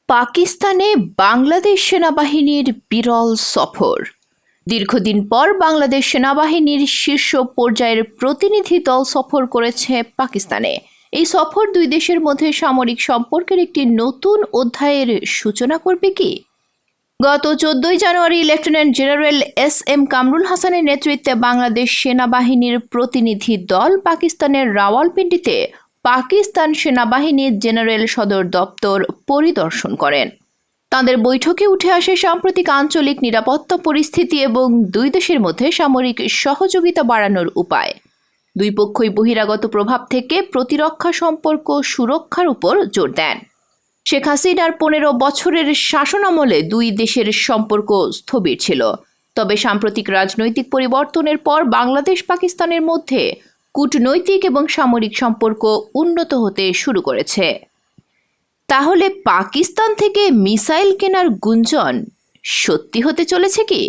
পাকিস্তানে বাংলাদেশ সেনাবাহিনীর বিরল সফর। দীর্ঘদিন পর বাংলাদেশ সেনাবাহিনীর শীর্ষ পর্যায়ের প্রতিনিধি দল সফর করেছে পাকিস্তানে। এই সফর দুই দেশের মধ্যে সামরিক সম্পর্কের একটি নতুন অধ্যায়ের সূচনা করবে কি? গত 14 জানুয়ারি লেফটেন্যান্ট জেনারেল এস.এম. কামরুল হাসানের নেতৃত্বে বাংলাদেশ সেনাবাহিনীর প্রতিনিধি দল পাকিস্তানের রাওয়ালপিন্ডিতে পাকিস্তান সেনাবাহিনীর জেনারেল সদর দপ্তর পরিদর্শন করেন। তাদের বৈঠকে উঠে আসে সাম্প্রতিক আঞ্চলিক নিরাপত্তা পরিস্থিতি এবং দুই দেশের মধ্যে সামরিক সহযোগিতা বাড়ানোর উপায়। দুই পক্ষই বহিরাগত প্রভাব থেকে প্রতিরক্ষা সম্পর্ক সুরক্ষার উপর জোর দেন। শেখ হাসিনার 15 বছরের শাসনামলে দুই দেশের সম্পর্ক স্থবির ছিল, তবে সাম্প্রতিক রাজনৈতিক পরিবর্তনের পর বাংলাদেশ পাকিস্তানের মধ্যে কূটনৈতিক এবং সামরিক সম্পর্ক উন্নত হতে শুরু করেছে। তাহলে পাকিস্তান থেকে মিসাইল কেনার গুঞ্জন সত্যি হতে চলেছে কি?